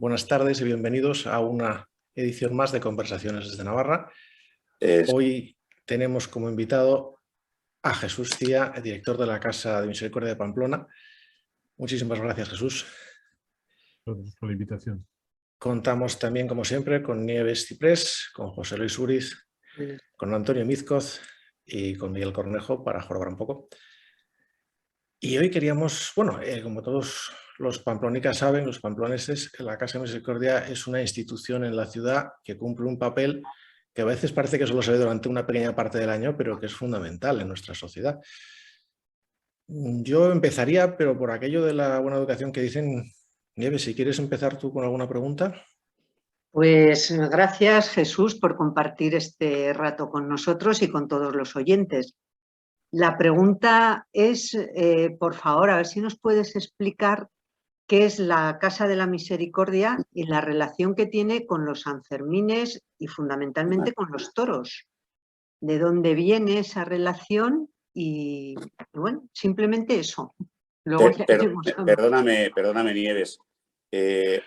Buenas tardes y bienvenidos a una edición más de Conversaciones desde Navarra. Hoy tenemos como invitado a Jesús Cía, el director de la Casa de Misericordia de Pamplona. Muchísimas gracias, Jesús. Gracias por la invitación. Contamos también, como siempre, con Nieves Ciprés, con José Luis Uriz, con Antonio Mizcoz y con Miguel Cornejo para jorobar un poco. Y hoy queríamos, como todos los pamplonicas saben, los pamploneses, la Casa de Misericordia es una institución en la ciudad que cumple un papel que a veces parece que solo se ve durante una pequeña parte del año, pero que es fundamental en nuestra sociedad. Yo empezaría, pero por aquello de la buena educación que dicen, Nieves, si quieres empezar tú con alguna pregunta. Pues gracias, Jesús, por compartir este rato con nosotros y con todos los oyentes. La pregunta es, por favor, a ver si nos puedes explicar qué es la Casa de la Misericordia y la relación que tiene con los Sanfermines y fundamentalmente con los toros. ¿De dónde viene esa relación? Y bueno, simplemente eso. Luego Perdóname, Nieves.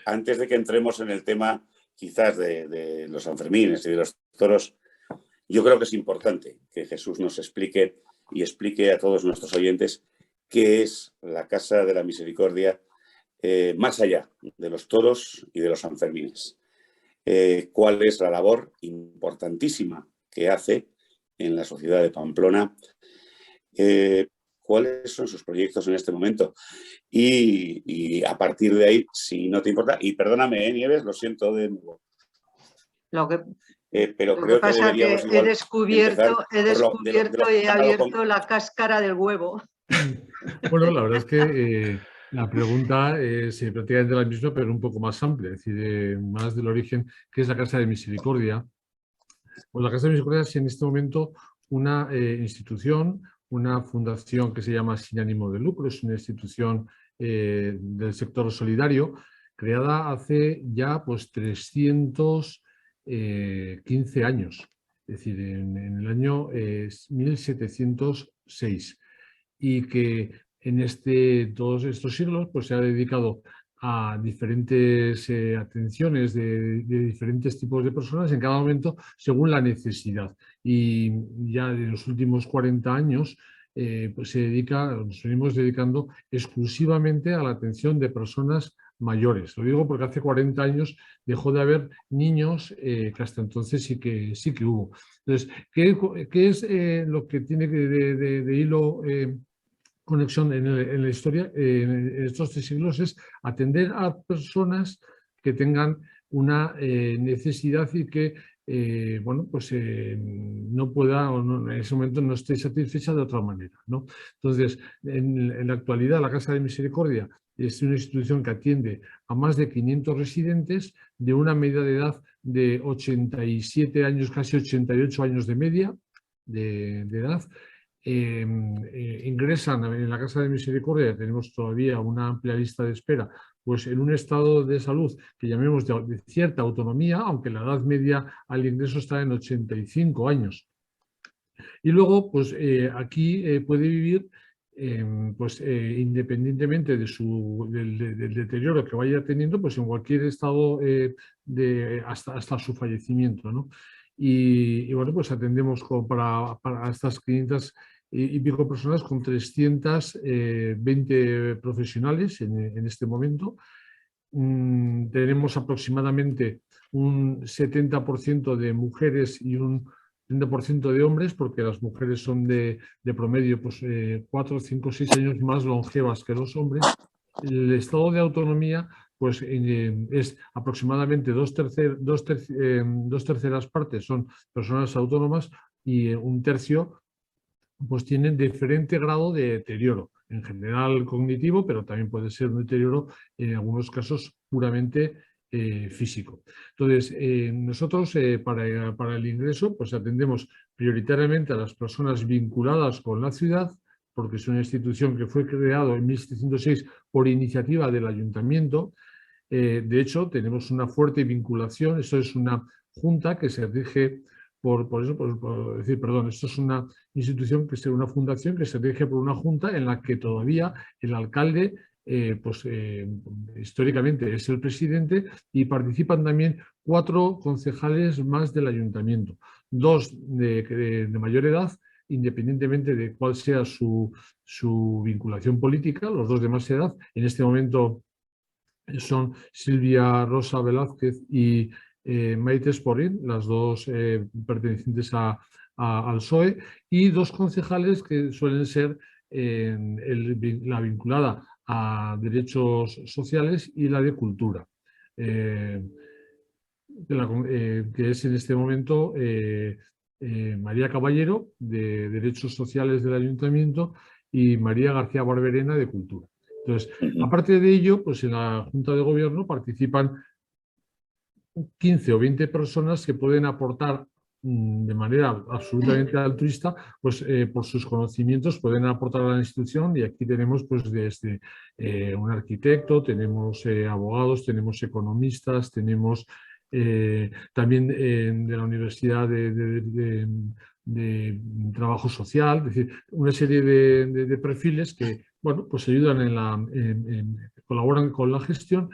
Antes de que entremos en el tema quizás de los Sanfermines y de los toros, yo creo que es importante que Jesús nos explique y explique a todos nuestros oyentes qué es la Casa de la Misericordia más allá de los toros y de los Sanfermines. ¿Cuál es la labor importantísima que hace en la sociedad de Pamplona? ¿Cuáles son sus proyectos en este momento? Y a partir de ahí, si no te importa, y perdóname, Nieves, lo siento de nuevo. Pero creo que deberíamos he descubierto y he abierto la cáscara del huevo. Bueno, la verdad es que la pregunta es prácticamente la misma, pero un poco más amplia, es decir, más del origen, que es la Casa de Misericordia. Pues la Casa de Misericordia es en este momento una institución, una fundación que se llama Sin Ánimo de Lucro, es una institución del sector solidario, creada hace ya pues 315 años, es decir, en el año 1706, y que en todos estos siglos pues, se ha dedicado a diferentes atenciones de diferentes tipos de personas en cada momento según la necesidad. Y ya en los últimos 40 años pues nos venimos dedicando exclusivamente a la atención de personas mayores. Lo digo porque hace 40 años dejó de haber niños que hasta entonces sí que hubo. Entonces, ¿qué es lo que tiene de hilo conexión en la historia en estos 3 siglos? Es atender a personas que tengan una necesidad y que no pueda o no, en ese momento no esté satisfecha de otra manera, ¿no? Entonces, en la actualidad la Casa de Misericordia es una institución que atiende a más de 500 residentes de una media de edad de 87 años, casi 88 años de media de edad. Ingresan en la Casa de Misericordia, tenemos todavía una amplia lista de espera, pues en un estado de salud que llamemos de cierta autonomía, aunque la edad media al ingreso está en 85 años. Y luego, pues aquí puede vivir independientemente del deterioro que vaya teniendo, pues en cualquier estado hasta su fallecimiento, ¿no? Y bueno, pues atendemos para estas 500 y pico personas con 320 profesionales en este momento. Tenemos aproximadamente un 70% de mujeres y un 30% de hombres, porque las mujeres son de promedio 4, 5, 6 años más longevas que los hombres. El estado de autonomía pues, es aproximadamente dos terceras partes son personas autónomas y un tercio pues tienen diferente grado de deterioro, en general cognitivo, pero también puede ser un deterioro en algunos casos puramente físico. Entonces, nosotros para el ingreso pues atendemos prioritariamente a las personas vinculadas con la ciudad, porque es una institución que fue creada en 1706 por iniciativa del ayuntamiento. De hecho, tenemos una fuerte vinculación, esto es una junta que se rige esto es una institución, una fundación que se rige por una junta en la que todavía el alcalde históricamente es el presidente, y participan también 4 concejales más del ayuntamiento, 2 de mayor edad, independientemente de cuál sea su vinculación política, los 2 de más edad. En este momento son Silvia Rosa Velázquez y Maite Esporrín, las 2 pertenecientes al PSOE, y 2 concejales que suelen ser la vinculada a derechos sociales y la de cultura, que es en este momento María Caballero, de Derechos Sociales del Ayuntamiento, y María García Barberena, de Cultura. Entonces, aparte de ello, pues en la Junta de Gobierno participan 15 o 20 personas que pueden aportar de manera absolutamente altruista, pues por sus conocimientos pueden aportar a la institución, y aquí tenemos pues desde un arquitecto, tenemos abogados, tenemos economistas, tenemos también de la Universidad de Trabajo Social, es decir, una serie de perfiles que, bueno, pues ayudan colaboran con la gestión.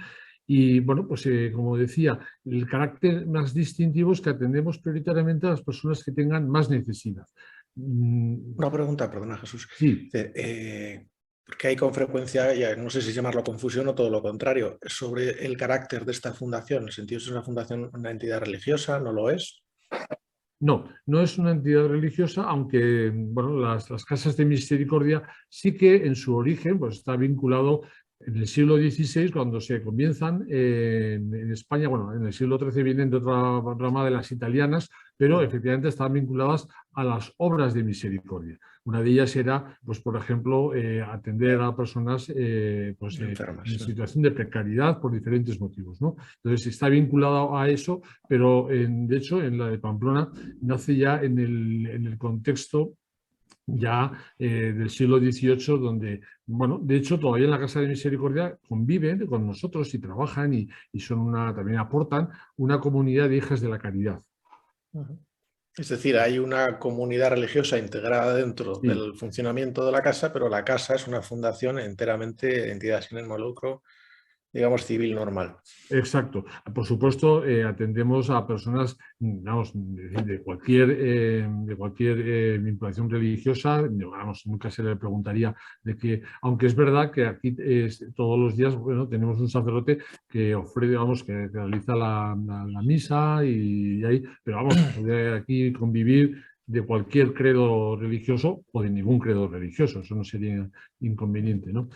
Y bueno, pues como decía, el carácter más distintivo es que atendemos prioritariamente a las personas que tengan más necesidad. Una pregunta, perdona, Jesús. Sí. Porque hay con frecuencia, ya no sé si llamarlo confusión o todo lo contrario, sobre el carácter de esta fundación. ¿En el sentido, es una fundación, una entidad religiosa? ¿No lo es? No, no es una entidad religiosa, aunque bueno, las casas de misericordia sí que en su origen pues, está vinculado en el siglo XVI, cuando se comienzan en España. Bueno, en el siglo XIII vienen de otra rama de las italianas, pero efectivamente están vinculadas a las obras de misericordia. Una de ellas era, pues, por ejemplo, atender a personas pues, enfermas, en situación de precariedad por diferentes motivos, ¿no? Entonces está vinculado a eso, pero de hecho en la de Pamplona nace ya en el contexto ya del siglo XVIII, donde, bueno, de hecho todavía en la Casa de Misericordia conviven con nosotros y trabajan y son también aportan una comunidad de hijas de la caridad. Es decir, hay una comunidad religiosa integrada dentro del funcionamiento de la casa, pero la casa es una fundación enteramente entidad sin ánimo de lucro, digamos, civil normal. Exacto. Por supuesto, atendemos a personas, vamos, de cualquier vinculación religiosa. Vamos, nunca se le preguntaría de que, aunque es verdad que aquí todos los días, bueno, tenemos un sacerdote que ofrece, vamos, que realiza la misa y ahí, pero vamos, puede aquí convivir de cualquier credo religioso o de ningún credo religioso. Eso no sería inconveniente, ¿no?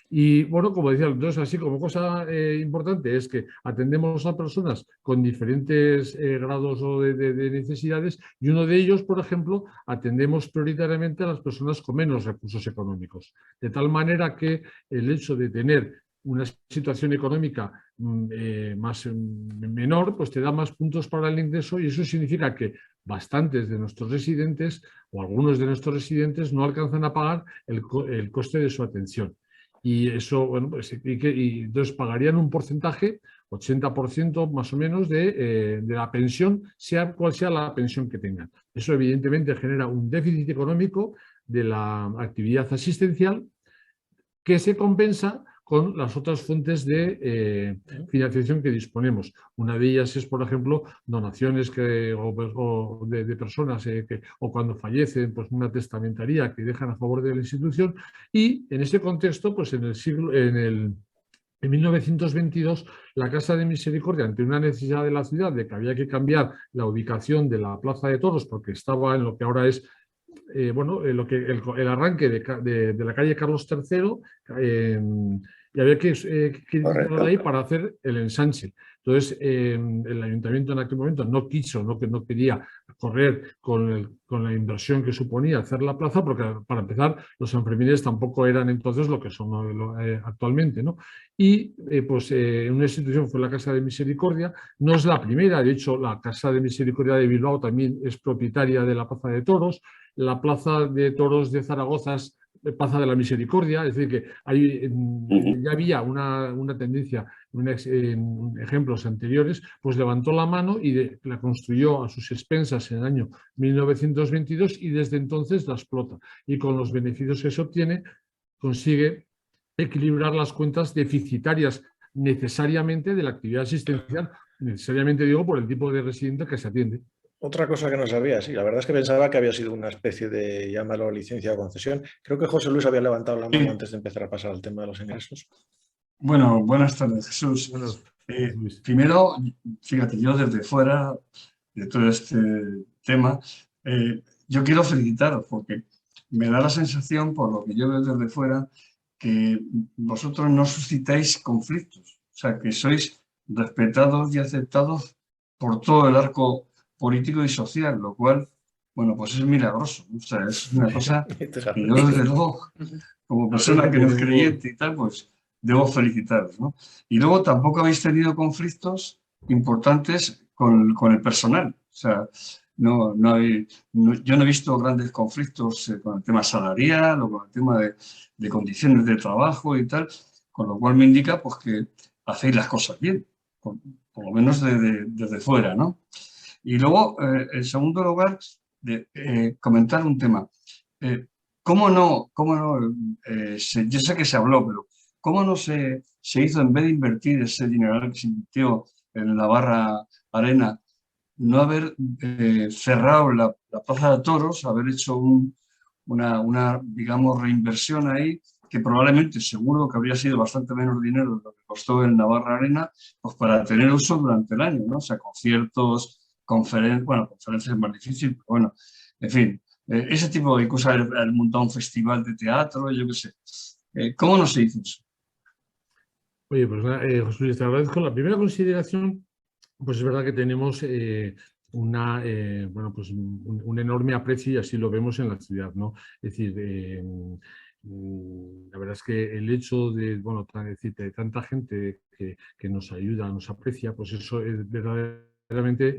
Y bueno, como decía, entonces así como cosa importante es que atendemos a personas con diferentes grados de necesidades, y uno de ellos, por ejemplo, atendemos prioritariamente a las personas con menos recursos económicos. De tal manera que el hecho de tener una situación económica menor, pues te da más puntos para el ingreso, y eso significa que bastantes de nuestros residentes o algunos de nuestros residentes no alcanzan a pagar el coste de su atención. Y eso, bueno, pues, y entonces pagarían un porcentaje, 80% más o menos, de la pensión, sea cual sea la pensión que tengan. Eso evidentemente genera un déficit económico de la actividad asistencial que se compensa con las otras fuentes de financiación que disponemos. Una de ellas es, por ejemplo, donaciones de personas o cuando fallecen, pues una testamentaría que dejan a favor de la institución. Y en ese contexto, pues en 1922, la Casa de Misericordia, ante una necesidad de la ciudad de que había que cambiar la ubicación de la Plaza de Toros, porque estaba en lo que ahora es el arranque de la calle Carlos III, y había que quitarlo de ahí para hacer el ensanche. Entonces, el ayuntamiento en aquel momento no quería correr con la inversión que suponía hacer la plaza, porque para empezar los sanfermines tampoco eran entonces lo que son actualmente, ¿no? Y una institución fue la Casa de Misericordia. No es la primera, de hecho la Casa de Misericordia de Bilbao también es propietaria de la Plaza de Toros. La Plaza de Toros de Zaragoza es Plaza de la Misericordia, es decir, que ya había una tendencia en ejemplos anteriores, pues levantó la mano y la construyó a sus expensas en el año 1922, y desde entonces la explota, y con los beneficios que se obtiene consigue equilibrar las cuentas deficitarias necesariamente de la actividad asistencial, necesariamente digo por el tipo de residente que se atiende. Otra cosa que no sabía, sí, la verdad es que pensaba que había sido una especie de, llámalo, licencia o concesión. Creo que José Luis había levantado la mano antes de empezar a pasar al tema de los ingresos. Bueno, buenas tardes, Jesús. Bueno, Primero, fíjate, yo desde fuera de todo este tema, yo quiero felicitaros porque me da la sensación, por lo que yo veo desde fuera, que vosotros no suscitáis conflictos, o sea, que sois respetados y aceptados por todo el arco político y social, lo cual, bueno, pues es milagroso. O sea, es una cosa que yo, desde luego, como persona que no es creyente y tal, pues debo felicitaros, ¿no? Y luego tampoco habéis tenido conflictos importantes con el personal. O sea, yo no he visto grandes conflictos con el tema salarial o con el tema de condiciones de trabajo y tal, con lo cual me indica pues, que hacéis las cosas bien, por lo menos desde fuera, ¿no? Y luego, en segundo lugar, comentar un tema. ¿Cómo no? Yo sé que se habló, pero ¿cómo no se hizo, en vez de invertir ese dinero que se invirtió en la Barra Arena, no haber cerrado la Plaza de Toros, haber hecho una, digamos, reinversión ahí, que probablemente, seguro que habría sido bastante menos dinero de lo que costó en Navarra Arena, pues para tener uso durante el año, ¿no? O sea, conciertos, conferencias, bueno, conferencias es más difícil, pero bueno, en fin, ese tipo de cosas, el montar un festival de teatro, yo qué sé. ¿Cómo no se hizo eso? Oye, pues José Luis, te agradezco. La primera consideración, pues es verdad que tenemos bueno, pues un enorme aprecio y así lo vemos en la ciudad, ¿no? Es decir, la verdad es que el hecho de, bueno, de tanta gente que nos ayuda, nos aprecia, pues eso es verdaderamente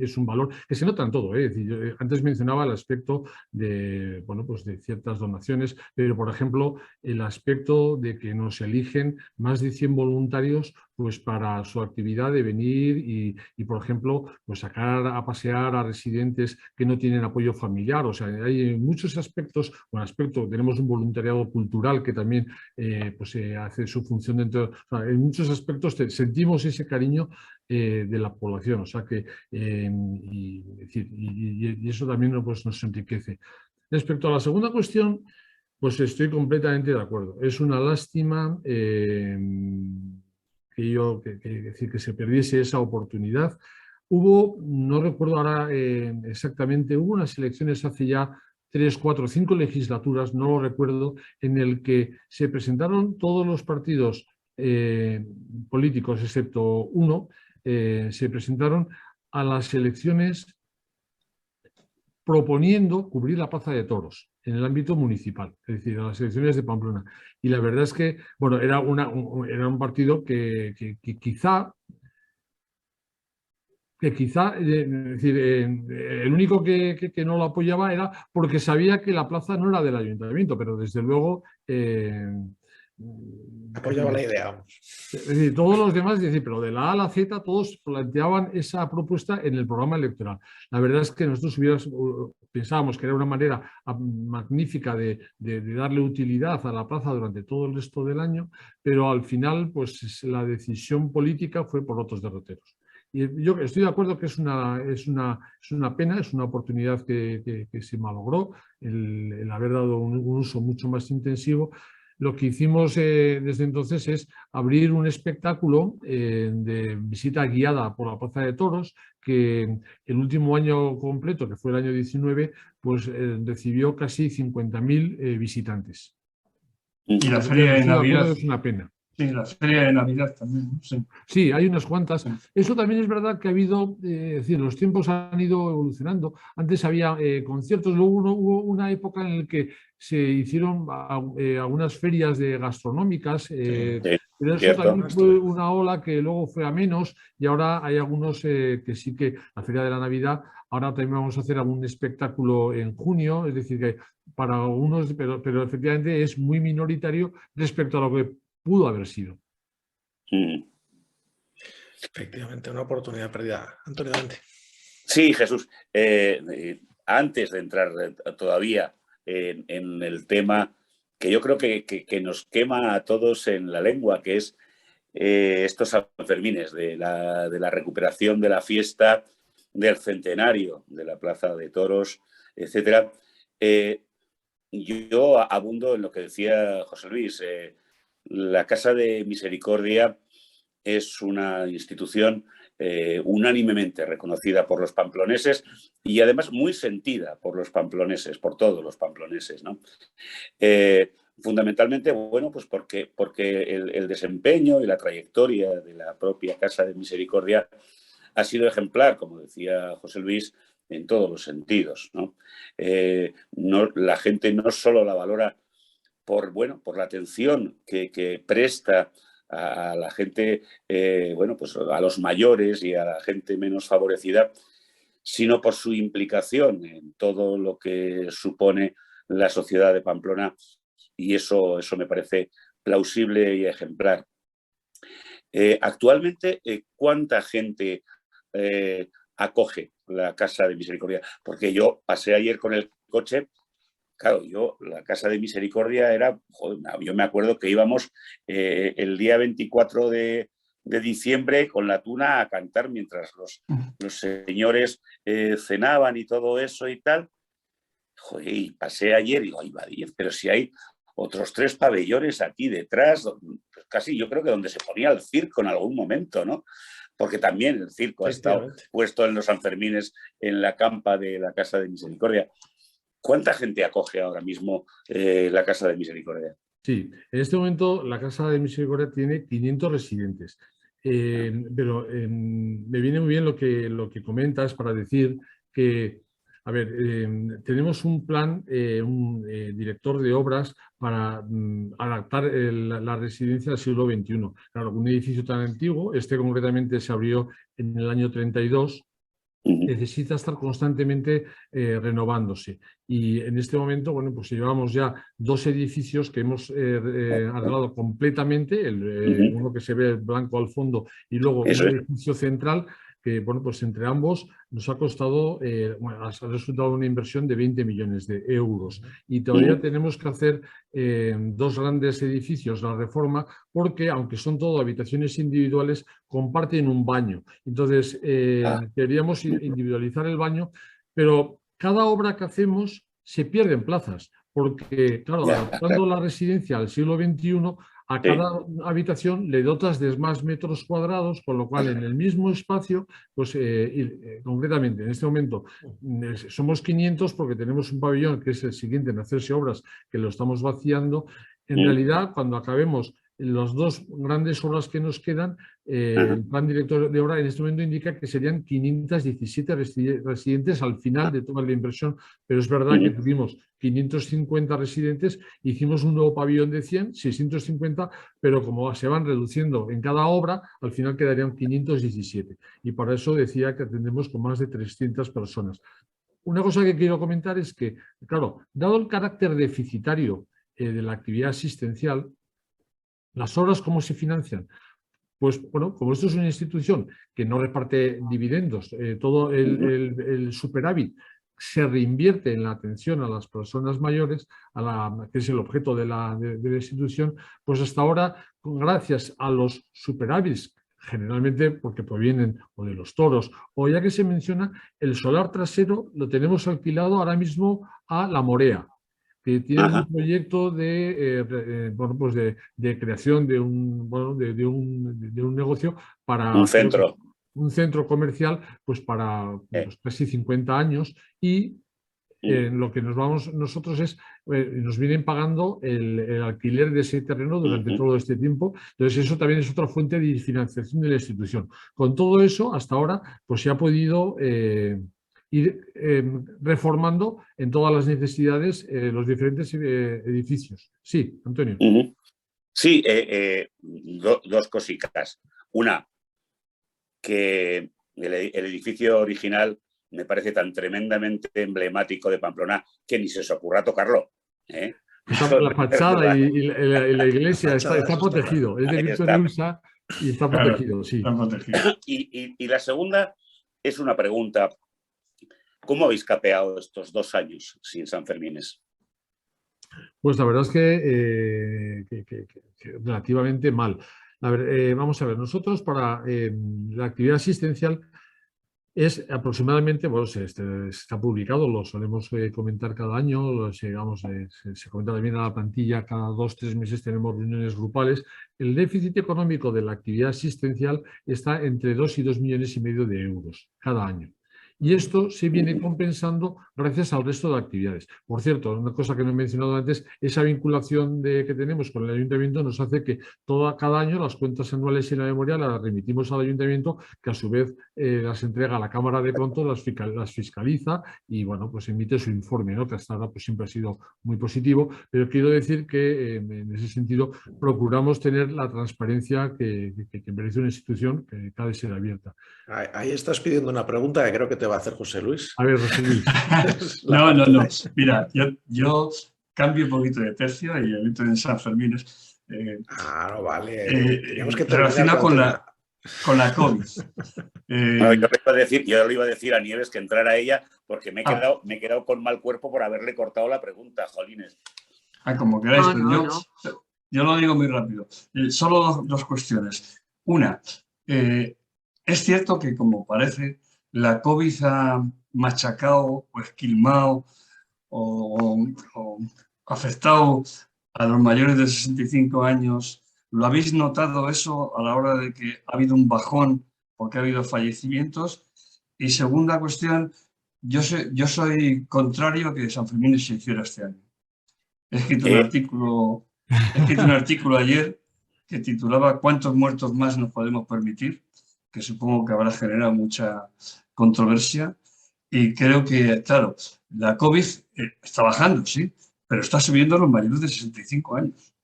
es un valor que se nota en todo, ¿eh? Es decir, yo, antes mencionaba el aspecto de, bueno, pues de ciertas donaciones, pero por ejemplo el aspecto de que nos eligen más de 100 voluntarios pues para su actividad de venir y, por ejemplo, pues sacar a pasear a residentes que no tienen apoyo familiar. O sea, hay muchos aspectos, tenemos un voluntariado cultural que también pues, hace su función dentro. O sea, en muchos aspectos sentimos ese cariño de la población. O sea que, y eso también pues, nos enriquece. Respecto a la segunda cuestión, pues estoy completamente de acuerdo. Es una lástima que se perdiese esa oportunidad. Hubo, no recuerdo ahora exactamente, hubo unas elecciones hace ya 3, 4, 5 legislaturas, no lo recuerdo, en el que se presentaron todos los partidos políticos, excepto uno, se presentaron a las elecciones proponiendo cubrir la Plaza de Toros en el ámbito municipal, es decir, a las elecciones de Pamplona. Y la verdad es que, bueno, era un partido que quizá, es decir, el único que no lo apoyaba era porque sabía que la plaza no era del ayuntamiento, pero desde luego apoyaba la idea. Es decir, todos los demás, pero de la A a la Z, todos planteaban esa propuesta en el programa electoral. La verdad es que nosotros pensábamos que era una manera magnífica de darle utilidad a la plaza durante todo el resto del año, pero al final, pues la decisión política fue por otros derroteros. Y yo estoy de acuerdo que es una pena, es una oportunidad que se malogró, el haber dado un uso mucho más intensivo. Lo que hicimos desde entonces es abrir un espectáculo de visita guiada por la Plaza de Toros, que el último año completo, que fue el año 19, pues recibió casi 50.000 visitantes. Y la feria de Navidad. Es una pena. Sí, la feria de Navidad también. Sí, sí, hay unas cuantas. Sí. Eso también es verdad que ha habido, es decir, los tiempos han ido evolucionando. Antes había conciertos, luego hubo una época en la que se hicieron algunas ferias gastronómicas, pero eso también fue una ola que luego fue a menos y ahora hay algunos que sí que la Feria de la Navidad, ahora también vamos a hacer algún espectáculo en junio, es decir, que para algunos, pero efectivamente es muy minoritario respecto a lo que pudo haber sido. Efectivamente, una oportunidad perdida. Antonio, adelante. Sí, Jesús. Antes de entrar todavía en el tema que yo creo que nos quema a todos en la lengua, que es estos Sanfermines, de la recuperación de la fiesta del centenario de la Plaza de Toros, etcétera. Yo abundo en lo que decía José Luis. La Casa de Misericordia es una institución unánimemente reconocida por los pamploneses y además muy sentida por los pamploneses, por todos los pamploneses, ¿no? Fundamentalmente, bueno, pues porque el desempeño y la trayectoria de la propia Casa de Misericordia ha sido ejemplar, como decía José Luis, en todos los sentidos, ¿no? La gente no solo la valora por la atención que presta a la gente, pues a los mayores y a la gente menos favorecida, sino por su implicación en todo lo que supone la sociedad de Pamplona, y eso me parece plausible y ejemplar. Actualmente, ¿cuánta gente acoge la Casa de Misericordia? Porque yo pasé ayer con el coche. Claro, la Casa de Misericordia era, yo me acuerdo que íbamos el día 24 de diciembre con la tuna a cantar mientras los señores cenaban y todo eso y tal. Joder, y pasé ayer y digo, ahí va 10, pero si hay otros 3 pabellones aquí detrás, casi yo creo que donde se ponía el circo en algún momento, ¿no? Porque también el circo ha estado puesto en los Sanfermines en la campa de la Casa de Misericordia. ¿Cuánta gente acoge ahora mismo la Casa de Misericordia? Sí, en este momento la Casa de Misericordia tiene 500 residentes. Pero me viene muy bien lo que comentas para decir que, a ver, tenemos un plan, un director de obras para adaptar la residencia al siglo XXI. Claro, un edificio tan antiguo, concretamente se abrió en el año 32, necesita estar constantemente renovándose. Y en este momento, bueno, pues llevamos ya 2 edificios que hemos arreglado completamente, uno que se ve blanco al fondo y luego un edificio central que, bueno, pues entre ambos nos ha costado, ha resultado una inversión de 20 millones de euros. Y todavía tenemos que hacer 2 grandes edificios, la reforma, porque aunque son todo habitaciones individuales, comparten un baño. Entonces, queríamos individualizar el baño, pero cada obra que hacemos se pierden plazas, porque, claro, adaptando la residencia al siglo XXI, a cada habitación le dotas de más metros cuadrados, con lo cual en el mismo espacio, pues concretamente en este momento somos 500 porque tenemos un pabellón que es el siguiente en hacerse obras, que lo estamos vaciando. En realidad, cuando acabemos las 2 grandes obras que nos quedan, el plan director de obra en este momento indica que serían 517 residentes al final de toda la inversión, pero es verdad que tuvimos 550 residentes, hicimos un nuevo pabellón de 100, 650, pero como se van reduciendo en cada obra, al final quedarían 517. Y por eso decía que atendemos con más de 300 personas. Una cosa que quiero comentar es que, claro, dado el carácter deficitario de la actividad asistencial, las obras, ¿cómo se financian? Pues bueno, como esto es una institución que no reparte dividendos, todo el superávit se reinvierte en la atención a las personas mayores, que es el objeto de la institución, pues hasta ahora, gracias a los superávits, generalmente porque provienen o de los toros, o ya que se menciona, el solar trasero lo tenemos alquilado ahora mismo a La Morea, que tiene un proyecto de creación de un negocio para un centro comercial, pues para casi 50 años, y lo que nos vamos nosotros es, nos vienen pagando el alquiler de ese terreno durante todo este tiempo. Entonces eso también es otra fuente de financiación de la institución. Con todo eso, hasta ahora, pues se ha podido ir reformando en todas las necesidades los diferentes edificios. Sí, Antonio. Sí, 2 cositas. Una, que el edificio original me parece tan tremendamente emblemático de Pamplona que ni se os ocurra tocarlo. La fachada y la iglesia está protegido. Es de Víctor Ulsa y está protegido, sí. Y la segunda es una pregunta. ¿Cómo habéis capeado estos 2 años sin Sanfermines? Pues la verdad es que relativamente mal. A ver, vamos a ver, nosotros para la actividad asistencial es aproximadamente, bueno, está publicado, lo solemos comentar cada año, se comenta también a la plantilla, cada 2 o 3 meses tenemos reuniones grupales. El déficit económico de la actividad asistencial está entre 2 y 2,5 millones de euros cada año. Y esto se viene compensando gracias al resto de actividades. Por cierto, una cosa que no he mencionado antes, esa vinculación que tenemos con el ayuntamiento nos hace que cada año las cuentas anuales y la memoria las remitimos al ayuntamiento, que a su vez las entrega a la Cámara de Contos, las fiscaliza y bueno, pues emite su informe, ¿no? Que hasta ahora pues siempre ha sido muy positivo, pero quiero decir que en ese sentido procuramos tener la transparencia que merece una institución que cada vez será abierta. Ahí estás pidiendo una pregunta que creo que te va a hacer José Luis. A ver, José Luis. No. Mira, yo cambio un poquito de tercio y evito en San Fermín. No, vale. Teníamos que relacionado con la COVID. Yo le iba a decir a Nieves que entrara ella porque me he quedado con mal cuerpo por haberle cortado la pregunta, jolines. Como queráis, pero yo lo digo muy rápido. Solo dos cuestiones. Una, es cierto que, como parece, la COVID ha machacado o esquilmado o afectado a los mayores de 65 años. ¿Lo habéis notado eso a la hora de que ha habido un bajón porque ha habido fallecimientos? Y segunda cuestión, yo soy contrario a que San Fermín se hiciera este año. He escrito un artículo ayer que titulaba ¿Cuántos muertos más nos podemos permitir?, que supongo que habrá generado mucha controversia. Y creo que, claro, la COVID está bajando, sí, pero está subiendo a los mayores de 65 años.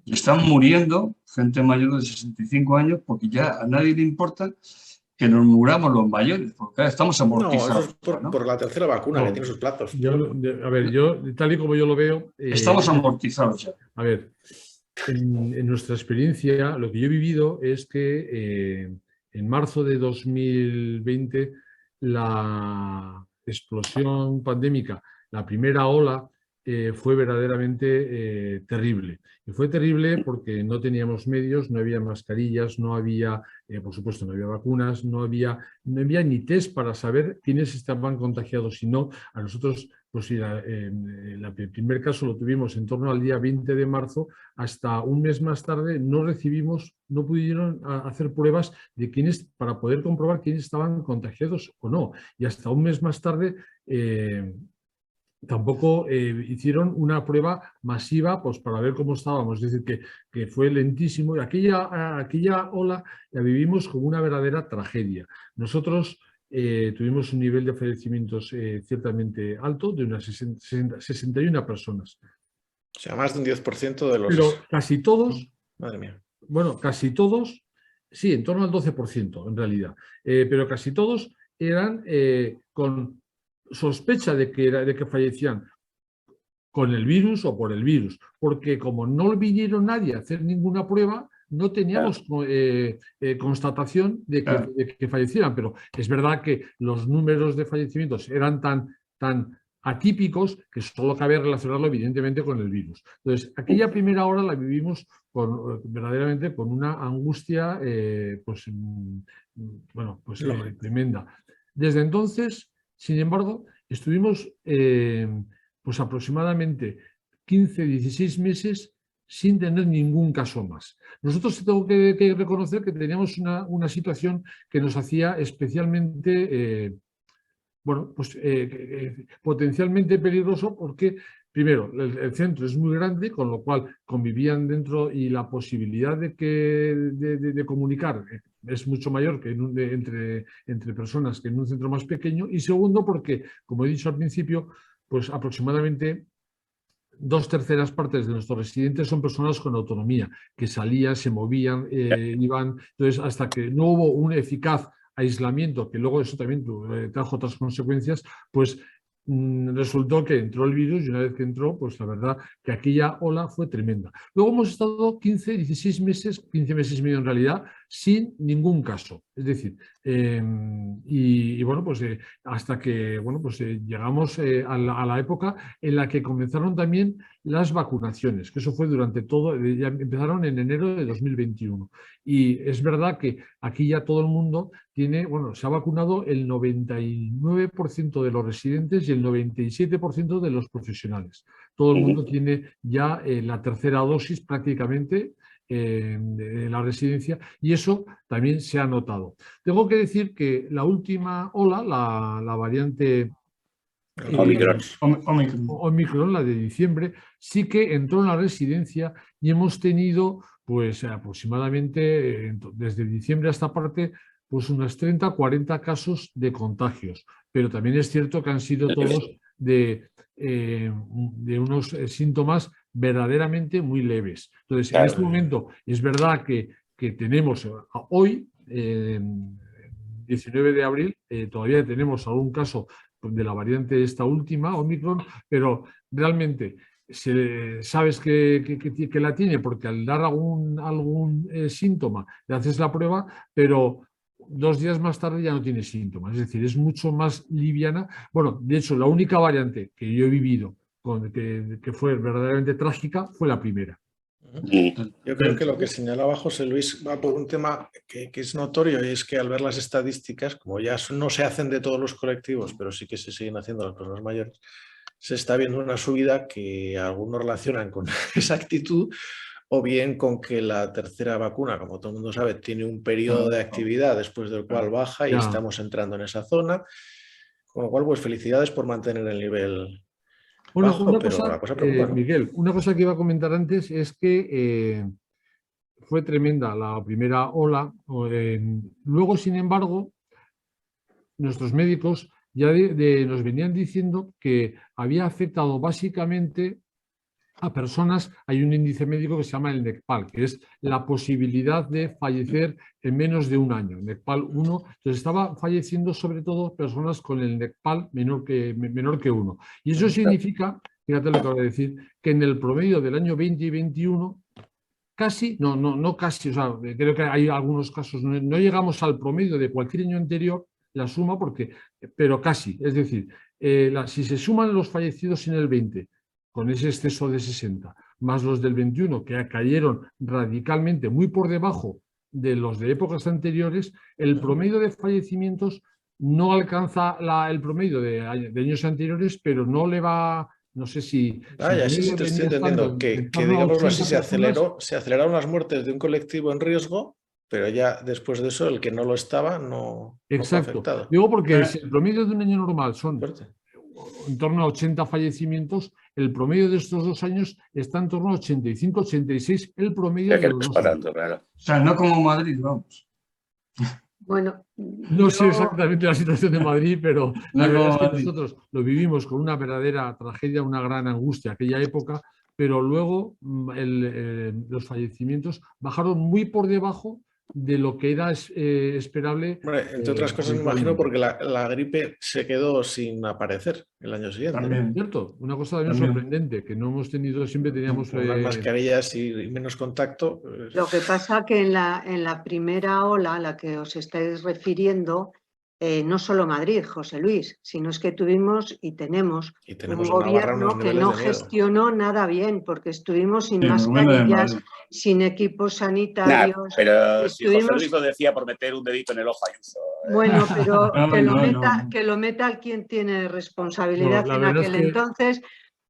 Y están muriendo gente mayor de 65 años porque ya a nadie le importa que nos muramos los mayores, porque claro, estamos amortizados. Eso es por la tercera vacuna que tiene sus platos. Yo, tal y como yo lo veo... estamos amortizados ya. A ver, en nuestra experiencia, lo que yo he vivido es que en marzo de 2020 la explosión pandémica, la primera ola, fue verdaderamente terrible. Y fue terrible porque no teníamos medios, no había mascarillas, no había, por supuesto, no había vacunas, no había ni test para saber quiénes estaban contagiados. Si no, a nosotros, pues el primer caso lo tuvimos en torno al día 20 de marzo, hasta un mes más tarde no pudieron hacer pruebas de quiénes, para poder comprobar quiénes estaban contagiados o no. Y hasta un mes más tarde tampoco hicieron una prueba masiva pues, para ver cómo estábamos. Es decir, que fue lentísimo. Y aquella ola la vivimos como una verdadera tragedia. Nosotros tuvimos un nivel de fallecimientos ciertamente alto, de unas 61 personas. O sea, más de un 10% de los... Pero casi todos... Madre mía. Bueno, casi todos, sí, en torno al 12% en realidad. Pero casi todos eran con sospecha de que fallecían con el virus o por el virus, porque como no vinieron nadie a hacer ninguna prueba, no teníamos constatación de que fallecieran, pero es verdad que los números de fallecimientos eran tan atípicos que solo cabe relacionarlo evidentemente con el virus. Entonces, aquella primera hora la vivimos verdaderamente con una angustia tremenda. Desde entonces, sin embargo, estuvimos pues aproximadamente 15-16 meses sin tener ningún caso más. Nosotros tengo que reconocer que teníamos una situación que nos hacía especialmente, potencialmente peligroso porque, primero, el centro es muy grande, con lo cual convivían dentro y la posibilidad de comunicar es mucho mayor que entre personas que en un centro más pequeño. Y segundo, porque, como he dicho al principio, pues aproximadamente 2/3 partes de nuestros residentes son personas con autonomía, que salían, se movían, iban. Entonces, hasta que no hubo un eficaz aislamiento, que luego eso también trajo otras consecuencias, pues resultó que entró el virus y una vez que entró, pues la verdad que aquella ola fue tremenda. Luego hemos estado 15 meses y medio en realidad, sin ningún caso. Es decir, bueno, pues hasta que bueno, pues, llegamos a la época en la que comenzaron también las vacunaciones, que eso fue durante todo, ya empezaron en enero de 2021. Y es verdad que aquí ya todo el mundo tiene, bueno, se ha vacunado el 99% de los residentes y el 97% de los profesionales. Todo el mundo tiene ya la tercera dosis prácticamente de la residencia, y eso también se ha notado. Tengo que decir que la última ola, la variante Omicron, la de diciembre, sí que entró en la residencia y hemos tenido pues aproximadamente desde diciembre a esta parte pues unos 30 o 40 casos de contagios, pero también es cierto que han sido todos de unos síntomas verdaderamente muy leves. Entonces, claro, en este momento es verdad que tenemos hoy, 19 de abril, todavía tenemos algún caso de la variante esta última, Omicron, pero realmente sabes que la tiene porque al dar algún síntoma le haces la prueba, pero 2 días más tarde ya no tiene síntomas, es decir, es mucho más liviana. Bueno, de hecho, la única variante que yo he vivido que fue verdaderamente trágica fue la primera. Yo creo que lo que señalaba José Luis va por un tema que es notorio, y es que al ver las estadísticas, como ya no se hacen de todos los colectivos, pero sí que se siguen haciendo las personas mayores, se está viendo una subida que algunos relacionan con esa actitud, o bien con que la tercera vacuna, como todo el mundo sabe, tiene un periodo de actividad después del cual baja y estamos entrando en esa zona. Con lo cual, pues felicidades por mantener el nivel bajo, una pero cosa, la cosa preocupa, ¿no? Miguel, una cosa que iba a comentar antes es que fue tremenda la primera ola. Luego, sin embargo, nuestros médicos ya nos venían diciendo que había afectado básicamente a personas. Hay un índice médico que se llama el NECPAL, que es la posibilidad de fallecer en menos de un año, NECPAL 1. Entonces estaba falleciendo sobre todo personas con el NECPAL menor que 1. Y eso significa, fíjate lo que voy a decir, que en el promedio del año 20 y 21 casi, no casi, o sea, creo que hay algunos casos, no llegamos al promedio de cualquier año anterior, la suma, pero casi. Es decir, si se suman los fallecidos en el 20, con ese exceso de 60, más los del 21, que cayeron radicalmente muy por debajo de los de épocas anteriores, el promedio de fallecimientos no alcanza el promedio de años anteriores, pero no le va... No sé si... ya sí te estoy entendiendo, que digámoslo así, se aceleraron las muertes de un colectivo en riesgo, pero ya después de eso el que no lo estaba no fue afectado. Digo porque si el promedio de un año normal son en torno a 80 fallecimientos, el promedio de estos 2 años está en torno a 85, 86, el promedio de los 2 años. Claro. O sea, no como Madrid, vamos. Bueno, no sé exactamente la situación de Madrid, pero la verdad es que nosotros lo vivimos con una verdadera tragedia, una gran angustia aquella época, pero luego los fallecimientos bajaron muy por debajo de lo que era esperable. Entre otras cosas, me imagino, porque la gripe se quedó sin aparecer el año siguiente. También. ¿Cierto? Una cosa también sorprendente, que no hemos tenido, siempre teníamos... más mascarillas y menos contacto. Lo que pasa que en la primera ola a la que os estáis refiriendo, no solo Madrid, José Luis, sino es que tuvimos y tenemos un gobierno que no gestionó nada bien, porque estuvimos sin mascarillas, sin equipos sanitarios. Pero si José Luis lo decía por meter un dedito en el ojo a Ayuso. Bueno, pero que lo meta quien tiene responsabilidad en aquel entonces,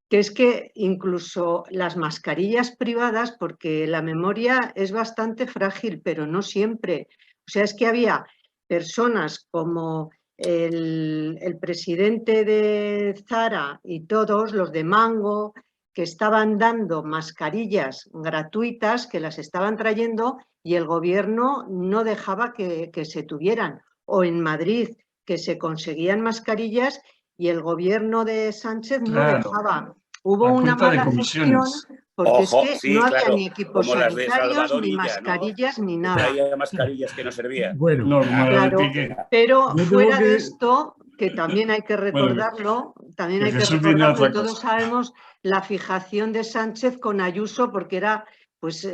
que es que incluso las mascarillas privadas, porque la memoria es bastante frágil, pero no siempre. O sea, es que había personas como el presidente de Zara y todos los de Mango, que estaban dando mascarillas gratuitas, que las estaban trayendo y el gobierno no dejaba que se tuvieran. O en Madrid, que se conseguían mascarillas y el gobierno de Sánchez no dejaba. Hubo una mala gestión porque es que no había ni equipos sanitarios, ni mascarillas, ni nada. Había mascarillas que no servían. Bueno, claro, pero fuera de esto, que también hay que recordarlo, y todos sabemos la fijación de Sánchez con Ayuso, porque era pues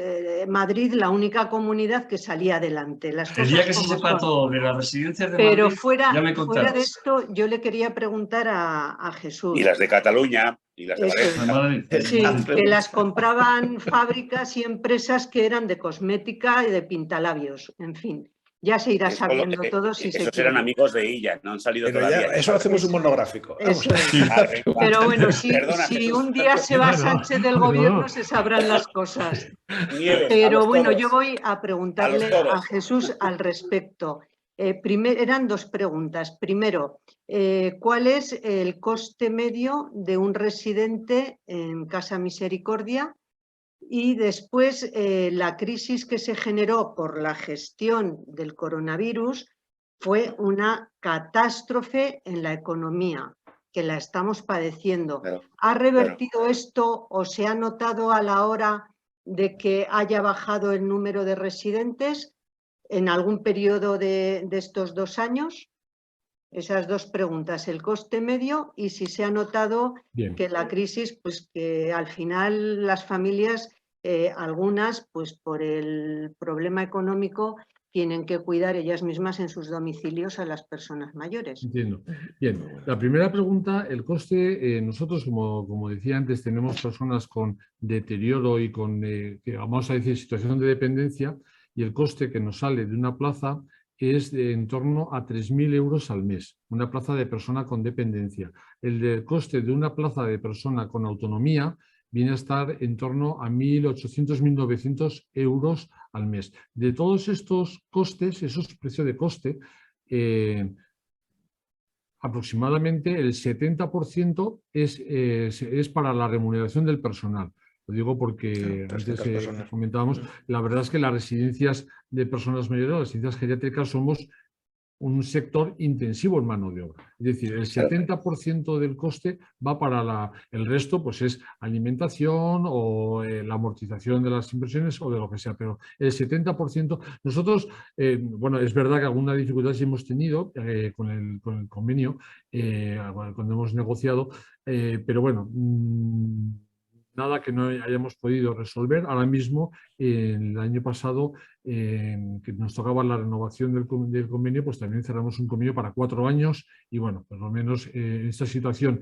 Madrid la única comunidad que salía adelante. Las El día cosas que se como sepa son. todo de las residencias de Pero Madrid, ya me fuera de contarás. esto, yo le quería preguntar a Jesús. Y las de Cataluña, y las de Eso es. Valencia. Sí, que las compraban fábricas y empresas que eran de cosmética y de pintalabios, en fin. Ya se irá sabiendo todo si se Esos quiere. eran amigos de ella, no han salido Pero todavía. ya, eso hacemos un monográfico. Vamos. Eso es. Pero bueno, si un día se va Sánchez del gobierno, se sabrán las cosas. Nieves, Pero bueno, yo voy a preguntarle a los toros. a Jesús al respecto. Eran dos preguntas. Primero, ¿cuál es el coste medio de un residente en Casa Misericordia? Y después, la crisis que se generó por la gestión del coronavirus fue una catástrofe en la economía, que la estamos padeciendo. Claro, ¿Ha revertido esto o se ha notado a la hora de que haya bajado el número de residentes en algún periodo de estos 2 años? Esas dos preguntas, el coste medio y si se ha notado que la crisis, pues que al final las familias, algunas, pues por el problema económico, tienen que cuidar ellas mismas en sus domicilios a las personas mayores. Entiendo. Bien, la primera pregunta, el coste, nosotros, como decía antes, tenemos personas con deterioro y con, vamos a decir, situación de dependencia, y el coste que nos sale de una plaza es de en torno a 3.000 euros al mes, una plaza de persona con dependencia. El coste de una plaza de persona con autonomía viene a estar en torno a 1.800, 1.900 euros al mes. De todos estos costes, esos precios de coste, aproximadamente el 70% es para la remuneración del personal. Lo digo porque antes comentábamos, la verdad es que las residencias de personas mayores, las residencias geriátricas, somos un sector intensivo en mano de obra. Es decir, el 70% del coste va para el resto, pues es alimentación o la amortización de las inversiones o de lo que sea, pero el 70%, nosotros, bueno, es verdad que alguna dificultad sí hemos tenido con el convenio cuando hemos negociado, pero bueno, nada que no hayamos podido resolver. Ahora mismo, el año pasado, que nos tocaba la renovación del convenio, pues también cerramos un convenio para 4 años y bueno, por lo menos en esta situación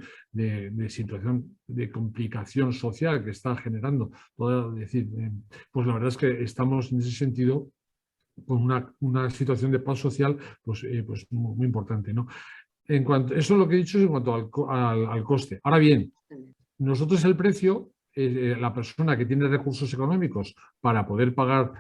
situación de complicación social que está generando, decir, pues la verdad es que estamos en ese sentido con una situación de paz social pues muy importante, ¿no? Eso es lo que he dicho en cuanto al coste. Ahora bien, nosotros el precio, la persona que tiene recursos económicos para poder pagar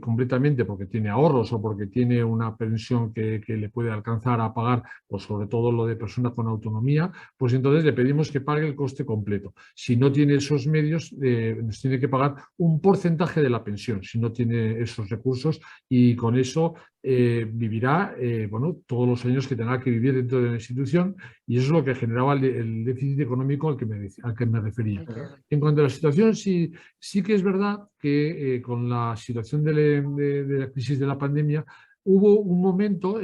completamente porque tiene ahorros o porque tiene una pensión que le puede alcanzar a pagar, pues sobre todo lo de personas con autonomía, pues entonces le pedimos que pague el coste completo. Si no tiene esos medios, nos tiene que pagar un porcentaje de la pensión, si no tiene esos recursos, y con eso vivirá bueno, todos los años que tendrá que vivir dentro de la institución, y eso es lo que generaba el déficit económico al que me refería. En cuanto a la situación, sí que es verdad que con la situación de la crisis de la pandemia hubo un momento,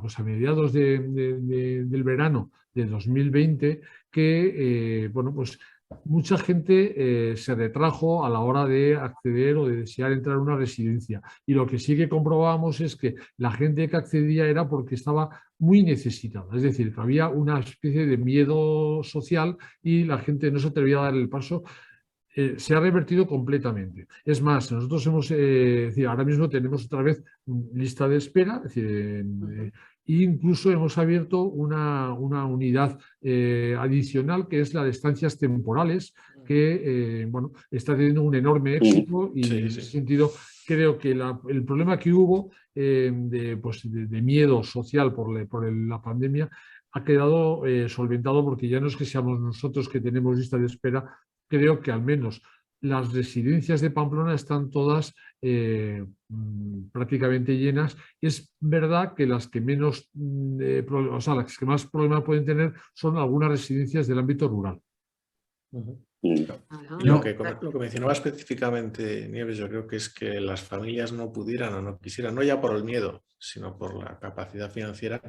pues a mediados del verano de 2020, que bueno, pues mucha gente se retrajo a la hora de acceder o de desear entrar a una residencia. Y lo que sí que comprobábamos es que la gente que accedía era porque estaba muy necesitada. Es decir, que había una especie de miedo social y la gente no se atrevía a dar el paso. Se ha revertido completamente. Es más, nosotros hemos, ahora mismo tenemos otra vez lista de espera, es decir, incluso hemos abierto una unidad adicional que es la de estancias temporales, que bueno, está teniendo un enorme éxito y en ese sentido creo que el problema que hubo de miedo social por la pandemia ha quedado solventado, porque ya no es que seamos nosotros que tenemos lista de espera. Creo que al menos las residencias de Pamplona están todas prácticamente llenas. Es verdad que las que menos, las que más problemas pueden tener son algunas residencias del ámbito rural. Lo que mencionaba específicamente Nieves, yo creo que es que las familias no pudieran o no quisieran, no ya por el miedo, sino por la capacidad financiera,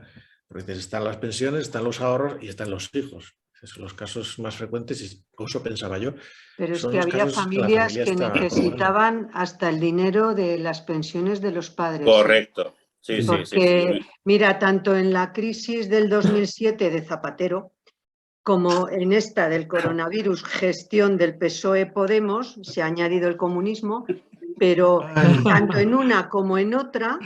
porque están las pensiones, están los ahorros y están los hijos. Son los casos más frecuentes, y eso pensaba yo. Pero es Son que los había casos que la familias familia que está necesitaban hasta el dinero de las pensiones de los padres. Correcto. Sí, Porque, mira, tanto en la crisis del 2007 de Zapatero, como en esta del coronavirus, gestión del PSOE-Podemos, se ha añadido el comunismo, pero tanto en una como en otra,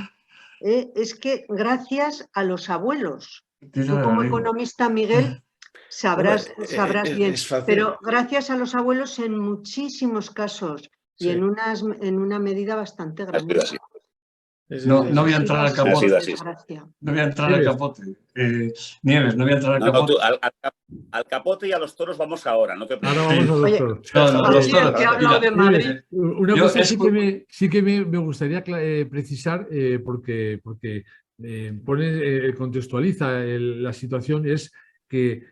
es que gracias a los abuelos. Tú como economista, Miguel, sabrás bien, pero gracias a los abuelos en muchísimos casos y en una medida bastante grande. No voy a entrar al capote. No voy a entrar al capote. Nieves, no voy a entrar al capote. Al capote y a los toros vamos ahora, no te preocupes. Ahora vamos a los toros. Los toros. Que ha hablado de Madrid. Una cosa sí que me gustaría precisar, porque contextualiza la situación, es que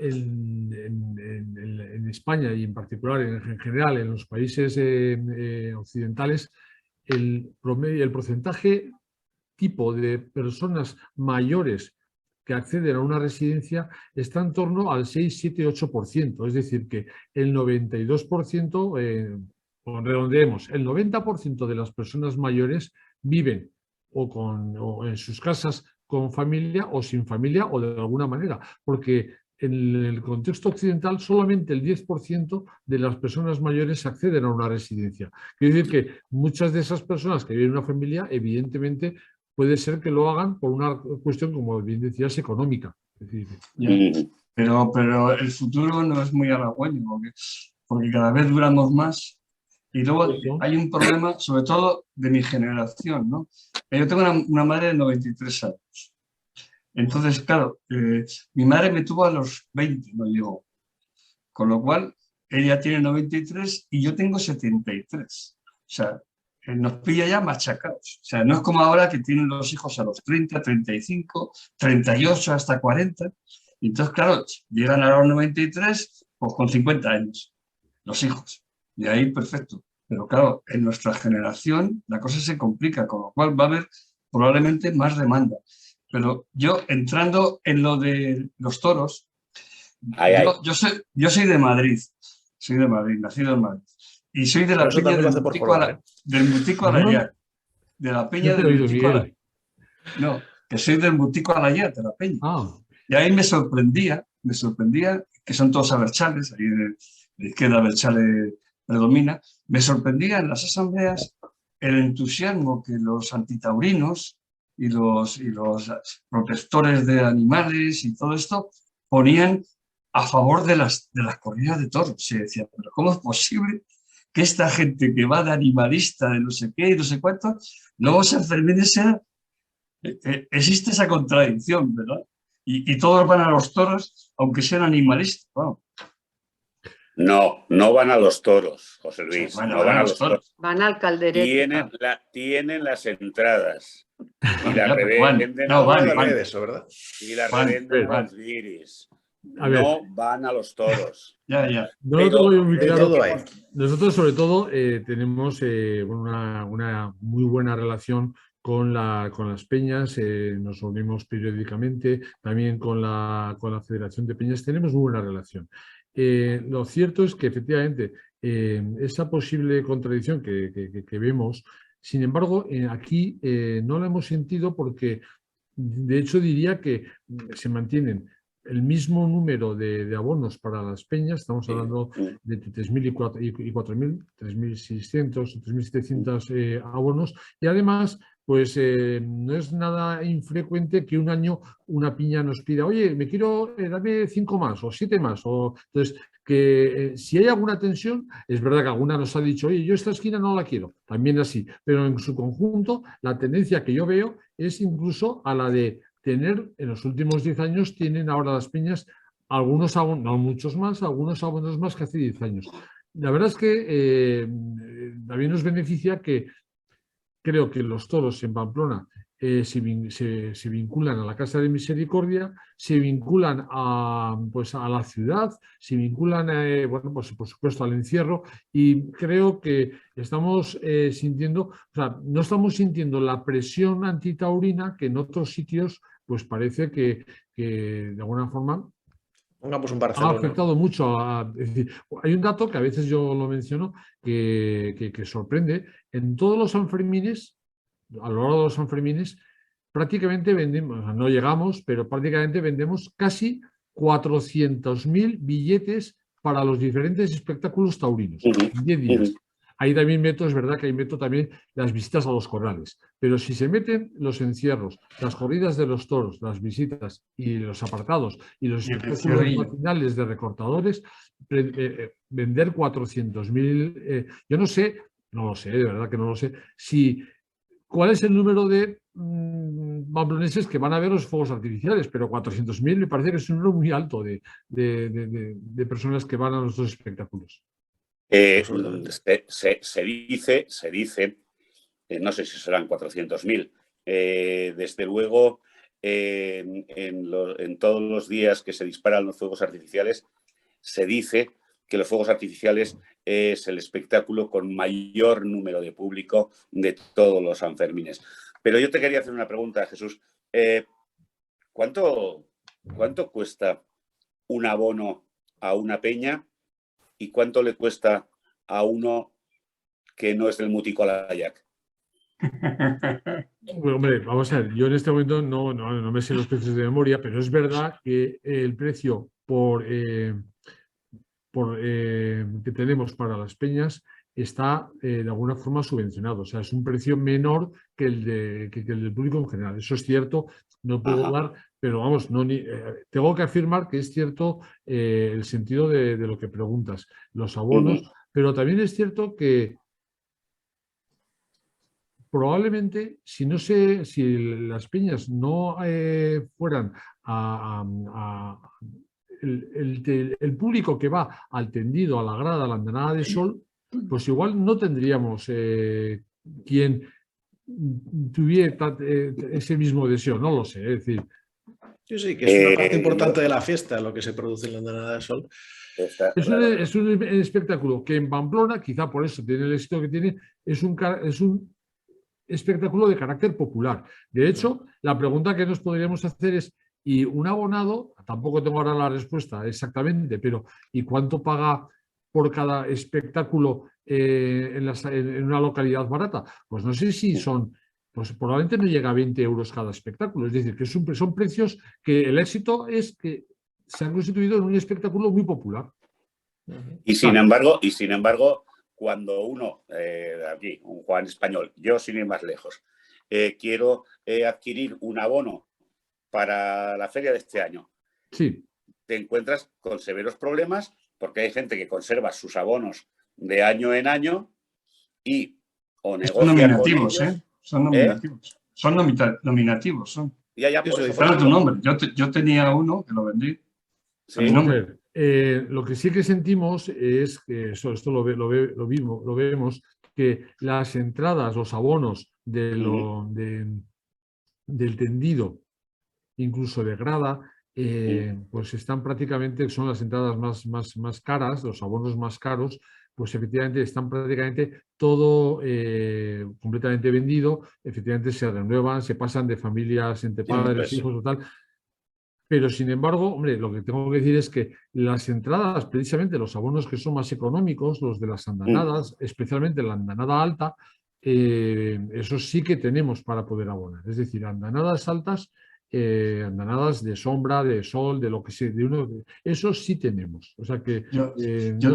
en España y en particular, en general, en los países occidentales, el porcentaje tipo de personas mayores que acceden a una residencia está en torno al 6, 7, 8%. Es decir, que el 92%, redondeemos, el 90% de las personas mayores viven o en sus casas con familia o sin familia o de alguna manera, porque en el contexto occidental solamente el 10% de las personas mayores acceden a una residencia. Quiere decir que muchas de esas personas que viven en una familia, evidentemente, puede ser que lo hagan por una cuestión, como bien decías, económica. Es decir, pero el futuro no es muy halagüeño, porque cada vez duramos más. Y luego hay un problema, sobre todo de mi generación, ¿no? Yo tengo una madre de 93 años. Entonces, claro, mi madre me tuvo a los 20, no llegó. Con lo cual, ella tiene 93 y yo tengo 73. O sea, nos pilla ya machacados. O sea, no es como ahora que tienen los hijos a los 30, 35, 38, hasta 40. Y entonces, claro, llegan a los 93, pues con 50 años, los hijos. Y ahí, perfecto. Pero claro, en nuestra generación la cosa se complica, con lo cual va a haber probablemente más demanda. Pero yo, entrando en lo de los toros, yo soy de Madrid, nacido en Madrid. Y soy de la peña del Mutico Alayat. De la peña del Mutico Alayat. No, que soy del Mutico Alayat, de la peña. Y ahí me sorprendía que son todos abertzales, ahí de la izquierda abertzale predomina, me sorprendía en las asambleas el entusiasmo que los antitaurinos y los protectores de animales y todo esto ponían a favor de las corridas de toros. Se decía, pero ¿cómo es posible que esta gente que va de animalista, de no sé qué y no sé cuánto, luego San Fermín sea... existe esa contradicción, ¿verdad? Y todos van a los toros, aunque sean animalistas. Wow. No van a los toros, José Luis. Bueno, no van a los toros. Van al calderete. Tienen las entradas. Y las revenden. ¿verdad? Y las revenden los guiris. No van a los toros. Ya. Nosotros, sobre todo, tenemos una muy buena relación con las peñas, nos reunimos periódicamente, también con la Federación de Peñas, tenemos muy buena relación. Lo cierto es que efectivamente esa posible contradicción que vemos, sin embargo, aquí no la hemos sentido porque, de hecho, diría que se mantienen el mismo número de abonos para las peñas, estamos hablando de 3.000 y 4.000, 3.600 o 3.700 abonos, y además pues no es nada infrecuente que un año una piña nos pida, oye, me quiero, dame 5 más o 7 más. Entonces, que si hay alguna tensión, es verdad que alguna nos ha dicho, oye, yo esta esquina no la quiero, también así, pero en su conjunto la tendencia que yo veo es incluso a la de tener, en los últimos 10 años, tienen ahora las peñas algunos abonos, no muchos más, algunos abonos más que hace 10 años. La verdad es que también nos beneficia que creo que los toros en Pamplona se vinculan a la Casa de Misericordia, se vinculan a la ciudad, se vinculan, pues, por supuesto, al encierro, y creo que estamos sintiendo, o sea, no estamos sintiendo la presión antitaurina que en otros sitios pues parece que de alguna forma Pongamos un ha Barcelona. afectado mucho es decir, hay un dato que a veces yo lo menciono que sorprende. En todos los Sanfermines, a lo largo de los Sanfermines, prácticamente vendemos, no llegamos, pero prácticamente vendemos casi 400.000 billetes para los diferentes espectáculos taurinos en 10 días. Ahí también meto, es verdad que ahí meto también las visitas a los corrales, pero si se meten los encierros, las corridas de los toros, las visitas y los apartados y los espectáculos matinales de recortadores, vender 400.000, yo no sé, no lo sé, de verdad que no lo sé, cuál es el número de pamploneses que van a ver los fuegos artificiales, pero 400.000 me parece que es un número muy alto de personas que van a nuestros espectáculos. Se dice, no sé si serán 400.000, desde luego en todos los días que se disparan los fuegos artificiales, se dice que los fuegos artificiales es el espectáculo con mayor número de público de todos los Sanfermines. Pero yo te quería hacer una pregunta, Jesús. ¿Cuánto cuesta un abono a una peña y cuánto le cuesta a uno que no es del Muticolayac? Bueno, hombre, vamos a ver, yo en este momento no me sé los precios de memoria, pero es verdad que el precio que tenemos para las peñas está de alguna forma subvencionado, o sea, es un precio menor que el del público en general. Eso es cierto, no puedo dar, pero vamos, tengo que afirmar que es cierto el sentido de lo que preguntas, los abonos, pero también es cierto que probablemente si las peñas no fueran el público que va al tendido, a la grada, a la andanada de sol, pues igual no tendríamos quien tuviera ese mismo deseo, no lo sé, es decir. Sí, que es una parte importante de la fiesta lo que se produce en la andanada de sol. Es un espectáculo que en Pamplona, quizá por eso tiene el éxito que tiene, es un espectáculo de carácter popular. De hecho, la pregunta que nos podríamos hacer es, ¿y un abonado? Tampoco tengo ahora la respuesta exactamente, pero ¿y cuánto paga por cada espectáculo en una localidad barata? Pues no sé si pues probablemente no llega a 20 euros cada espectáculo. Es decir, que son precios que el éxito es que se han constituido en un espectáculo muy popular. Y sin embargo, cuando uno, aquí, un Juan español, yo sin ir más lejos, quiero adquirir un abono para la feria de este año, sí, te encuentras con severos problemas porque hay gente que conserva sus abonos de año en año y o son nominativos, con ellos, son nominativos. Son nominativos. Ya, por eso, tu nombre. Yo tenía uno que lo vendí. Sí. Lo que sí que sentimos es que esto lo vemos, que las entradas, los abonos del tendido, incluso de grada, pues están prácticamente, son las entradas más caras, los abonos más caros, pues efectivamente están prácticamente todo completamente vendido, efectivamente se renuevan, se pasan de familias entre padres, hijos o tal. Pero, sin embargo, hombre, lo que tengo que decir es que las entradas, precisamente los abonos que son más económicos, los de las andanadas, especialmente la andanada alta, esos sí que tenemos para poder abonar. Es decir, andanadas altas, andanadas de sombra, de sol, de lo que sea, esos sí tenemos. O sea que no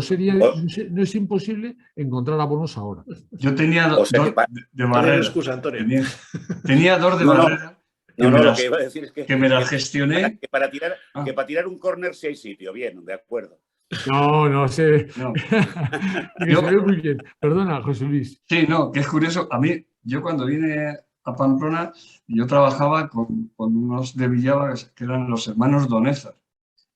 es imposible encontrar abonos ahora. Yo tenía dos de barrera. Excusa, Antonio. Tenía dos de barrera. Lo que iba a decir es que me las gestioné. Que para tirar un córner sí hay sitio, bien, de acuerdo. No sé. No. Se ve muy bien. Perdona, José Luis. Sí, no, que es curioso. A mí, yo cuando vine a Pamplona, yo trabajaba con unos de Villava que eran los hermanos Donezar,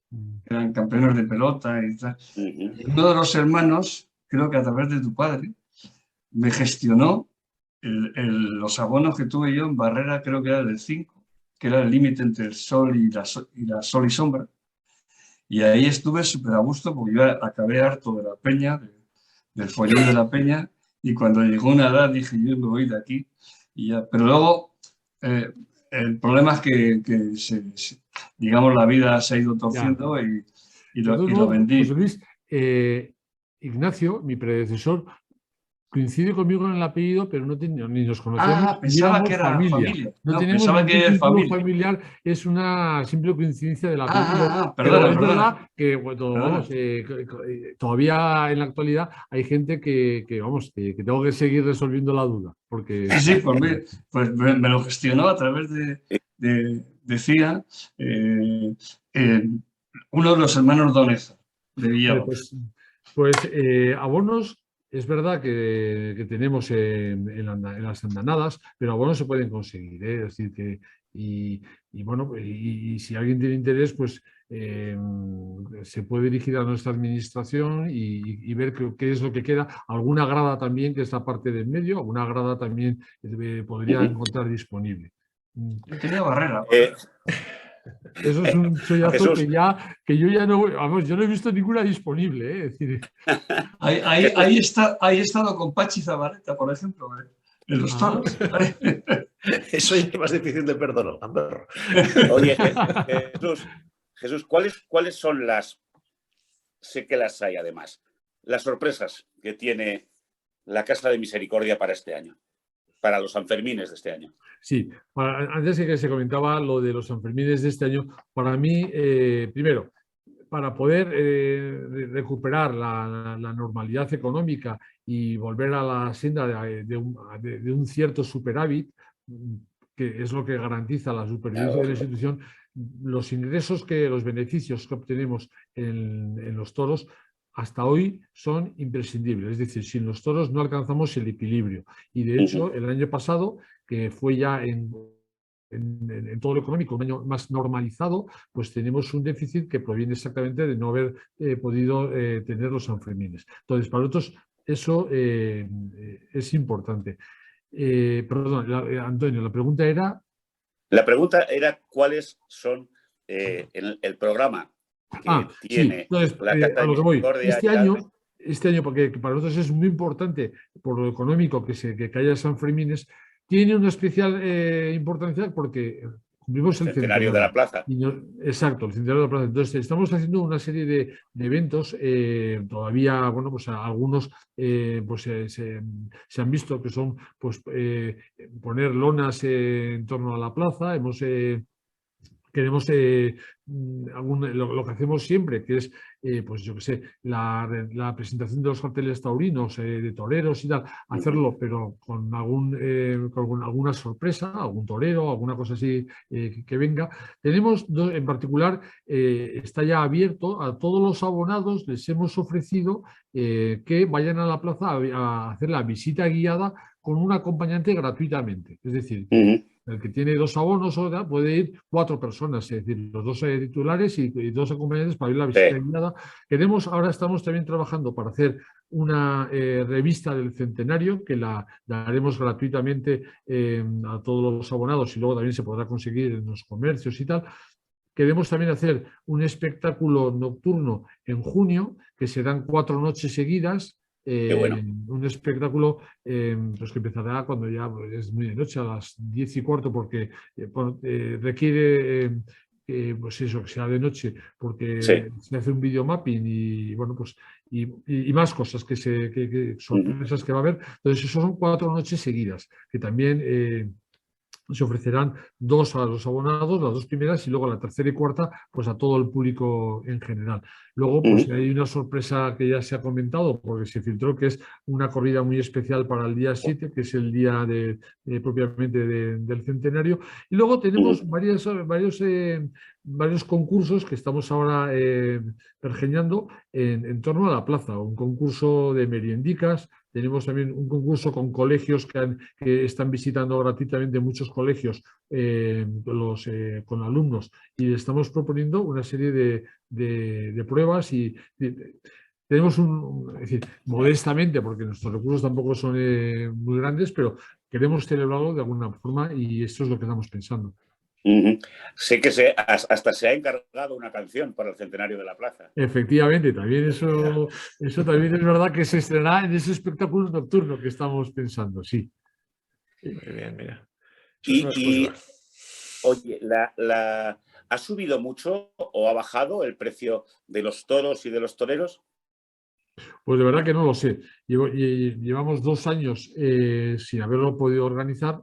que eran campeones de pelota y tal. Y uno de los hermanos, creo que a través de tu padre, me gestionó los abonos que tuve yo en barrera, creo que era del 5, que era el límite entre el sol y la sol y sombra. Y ahí estuve súper a gusto porque yo acabé harto de la peña, del follón de la peña, y cuando llegó una edad dije, yo me voy de aquí. Y ya. Pero luego el problema es que digamos, la vida se ha ido torciendo y De todos lo modos, vendí. José Luis, Ignacio, mi predecesor, coincide conmigo en el apellido, pero no ni nos conocemos, ni Pensaba éramos que era familia. No No, tenemos pensaba ningún que era título familia. familiar, es una simple coincidencia del apellido. Pero Perdona, es verdad que Perdona. todavía en la actualidad hay gente que tengo que seguir resolviendo la duda. Porque Sí, pues me lo gestionó a través de CIA, uno de los hermanos Doneza, de Villalobos. Pues abonos, es verdad que tenemos en las andanadas, pero abonos se pueden conseguir, ¿eh? Es decir, que bueno, y si alguien tiene interés, pues se puede dirigir a nuestra administración y ver qué es lo que queda. Alguna grada también, que es la parte del medio, alguna grada también podría encontrar disponible. Yo tenía barrera. Eso es un chollazo Jesús. que yo ya no, vamos, yo no he visto ninguna disponible, ¿eh? Es decir, Ahí he estado con Pachi Zabaleta, por ejemplo, en los toros. Eso ya es más difícil de perdonar, Andorra. Oye, Jesús, ¿cuáles son sé que las hay además, las sorpresas que tiene la Casa de Misericordia para este año, para los Sanfermines de este año? Sí, antes de que se comentaba lo de los Sanfermines de este año, para mí, primero, para poder recuperar la normalidad económica y volver a la senda de un cierto superávit, que es lo que garantiza la supervivencia de la institución, los beneficios que obtenemos en los toros hasta hoy son imprescindibles. Es decir, sin los toros no alcanzamos el equilibrio. Y de hecho, el año pasado, que fue ya en todo lo económico un año más normalizado, pues tenemos un déficit que proviene exactamente de no haber podido tener los Sanfermines. Entonces, para nosotros eso es importante. Perdón, Antonio, la pregunta era... La pregunta era cuáles son el programa que tiene sí. Entonces, la Casa a de lo que voy. Misericordia. Este año, porque para nosotros es muy importante, por lo económico, que haya Sanfermines, tiene una especial importancia porque cumplimos el centenario de la plaza. Exacto, el centenario de la plaza. Entonces, estamos haciendo una serie de eventos. Todavía, bueno, pues algunos pues, se han visto que son pues, poner lonas en torno a la plaza. Queremos lo que hacemos siempre, que es, pues yo qué sé, la presentación de los carteles taurinos, de toreros y tal, hacerlo, pero con alguna sorpresa, algún torero, alguna cosa así que venga. Tenemos, en particular, está ya abierto a todos los abonados, les hemos ofrecido que vayan a la plaza a hacer la visita guiada con un acompañante gratuitamente. Es decir, el que tiene 2 abonos puede ir 4 personas, es decir, los 2 titulares y 2 acompañantes para ir a la visita guiada. Ahora estamos también trabajando para hacer una revista del centenario que la daremos gratuitamente a todos los abonados y luego también se podrá conseguir en los comercios y tal. Queremos también hacer un espectáculo nocturno en junio, que serán 4 noches seguidas. Un espectáculo pues que empezará cuando ya es muy de noche, a las 10:15, porque requiere pues eso, que sea de noche, porque se hace un videomapping y bueno, pues y más cosas sorpresas que va a haber. Entonces, eso son 4 noches seguidas, que también se ofrecerán 2 a los abonados, las 2 primeras, y luego la tercera y cuarta, pues a todo el público en general. Luego, pues hay una sorpresa que ya se ha comentado, porque se filtró, que es una corrida muy especial para el día 7, que es el día propiamente del centenario. Y luego tenemos varios concursos que estamos ahora pergeñando en torno a la plaza. Un concurso de meriendicas. Tenemos también un concurso con colegios que están visitando gratuitamente muchos colegios con alumnos, y le estamos proponiendo una serie de pruebas y tenemos es decir, modestamente, porque nuestros recursos tampoco son muy grandes, pero queremos celebrarlo de alguna forma y esto es lo que estamos pensando. Sé que hasta se ha encargado una canción para el centenario de la plaza. Efectivamente, también eso también es verdad, que se estrenará en ese espectáculo nocturno que estamos pensando, sí. Muy bien, mira. Oye, ¿ha subido mucho o ha bajado el precio de los toros y de los toreros? Pues de verdad que no lo sé. Llevamos 2 años sin haberlo podido organizar.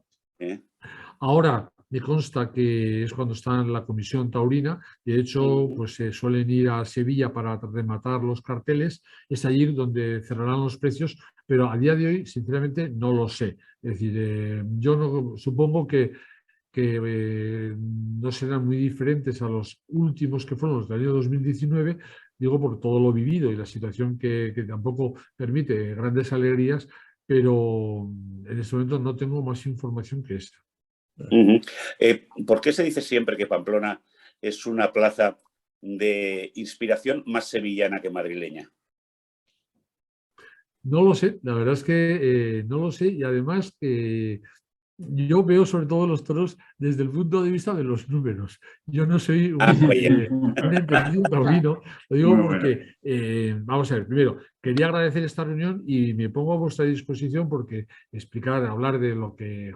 Ahora me consta que es cuando está en la comisión taurina. De hecho, pues suelen ir a Sevilla para rematar los carteles. Es allí donde cerrarán los precios, pero a día de hoy, sinceramente, no lo sé. Es decir, yo no, supongo que no serán muy diferentes a los últimos que fueron los del año 2019, digo por todo lo vivido y la situación que tampoco permite grandes alegrías, pero en este momento no tengo más información que esta. ¿Por qué se dice siempre que Pamplona es una plaza de inspiración más sevillana que madrileña? No lo sé, la verdad es que no lo sé, y además yo veo sobre todo los toros desde el punto de vista de los números. Yo no soy un entendido taurino, lo digo porque, vamos a ver, primero, quería agradecer esta reunión y me pongo a vuestra disposición porque hablar de lo que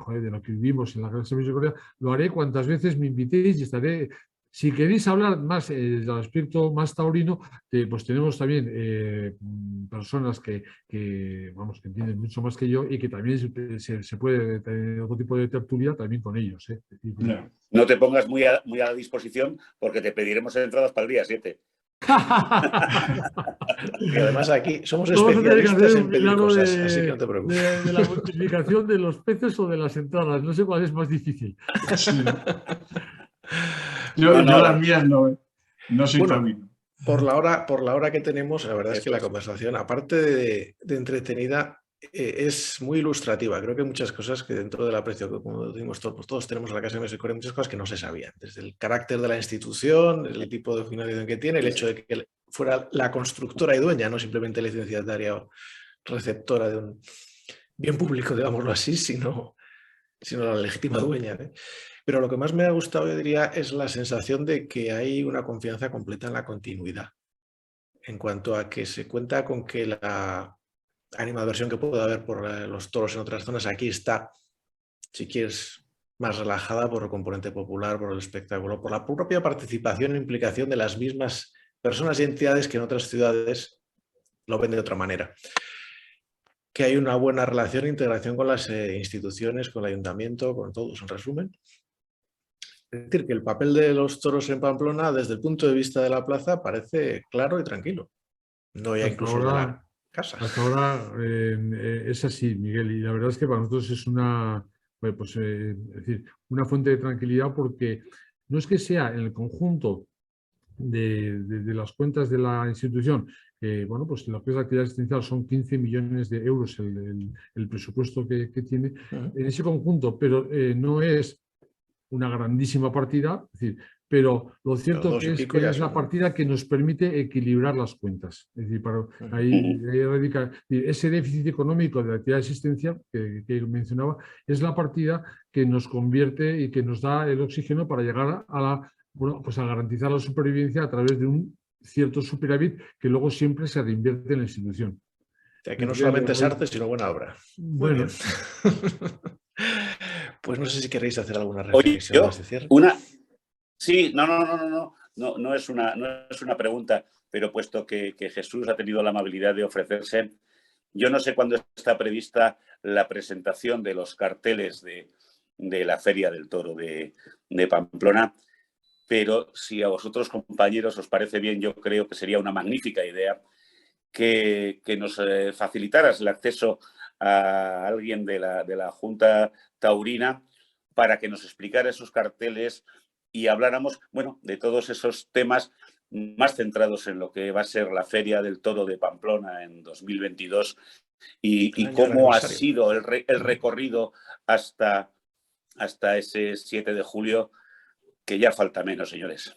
vivimos en la Gran Misericordia, lo haré cuantas veces me invitéis y estaré. Si queréis hablar más del aspecto más taurino, pues tenemos también personas que entienden mucho más que yo y que también se puede tener otro tipo de tertulia también con ellos. No te pongas muy a la disposición porque te pediremos entradas para el día 7. Y además aquí somos especialistas en pedir cosas, así que no te preocupes. De la multiplicación de los peces o de las entradas, no sé cuál es más difícil. Sí. Yo las mías no soy taurino. Por la hora que tenemos, la verdad es que la conversación, aparte de entretenida, es muy ilustrativa. Creo que hay muchas cosas que dentro del aprecio que, como decimos todos tenemos en la Casa de Misericordia, muchas cosas que no se sabían. Desde el carácter de la institución, el tipo de financiación que tiene, el hecho de que fuera la constructora y dueña, no simplemente licenciataria o receptora de un bien público, digámoslo así, sino la legítima dueña. Pero lo que más me ha gustado, yo diría, es la sensación de que hay una confianza completa en la continuidad. En cuanto a que se cuenta con que la animadversión que puede haber por los toros en otras zonas, aquí está, si quieres, más relajada por el componente popular, por el espectáculo, por la propia participación e implicación de las mismas personas y entidades que en otras ciudades lo ven de otra manera. Que hay una buena relación e integración con las instituciones, con el ayuntamiento, con todos, en resumen. Es decir, que el papel de los toros en Pamplona, desde el punto de vista de la plaza, parece claro y tranquilo. No ya incluso de la casa. Hasta ahora es así, Miguel, y la verdad es que para nosotros es una fuente de tranquilidad, porque no es que sea en el conjunto de las cuentas de la institución, pues lo que es la actividad asistencial son 15 millones de euros el presupuesto que tiene en ese conjunto, pero no es una grandísima partida, es decir, pero lo cierto es que es la partida que nos permite equilibrar las cuentas. Es decir, ahí radica ese déficit económico de la actividad de asistencia que mencionaba, es la partida que nos convierte y que nos da el oxígeno para llegar a garantizar la supervivencia a través de un cierto superávit que luego siempre se reinvierte en la institución. O sea, que no solamente es arte, sino buena obra. Bueno. Pues no sé si queréis hacer alguna reflexión más de cierre. Sí, no es una pregunta, pero puesto que Jesús ha tenido la amabilidad de ofrecerse, yo no sé cuándo está prevista la presentación de los carteles de la Feria del Toro de Pamplona, pero si a vosotros, compañeros, os parece bien, yo creo que sería una magnífica idea que nos facilitaras el acceso a alguien de la Junta Taurina para que nos explicara esos carteles y habláramos, de todos esos temas más centrados en lo que va a ser la Feria del Toro de Pamplona en 2022 y cómo ha sido el recorrido hasta ese 7 de julio, que ya falta menos, señores.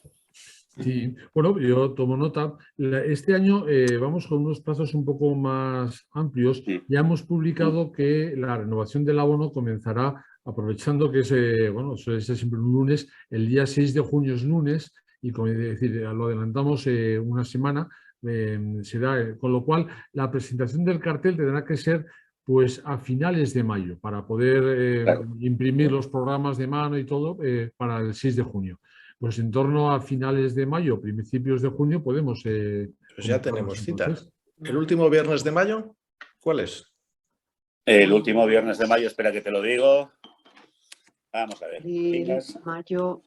Sí, bueno, yo tomo nota. Este año vamos con unos plazos un poco más amplios. Ya hemos publicado que la renovación del abono comenzará, aprovechando que suele ser siempre un lunes, el día 6 de junio es lunes, y lo adelantamos una semana, con lo cual la presentación del cartel tendrá que ser pues a finales de mayo, para poder imprimir los programas de mano y todo para el 6 de junio. pues en torno a finales de mayo, principios de junio, podemos... Pues ya tenemos cita. entonces. ¿El último viernes de mayo? ¿Cuál es? El último viernes de mayo, espera que te lo digo. Vamos a ver. Abril, mayo.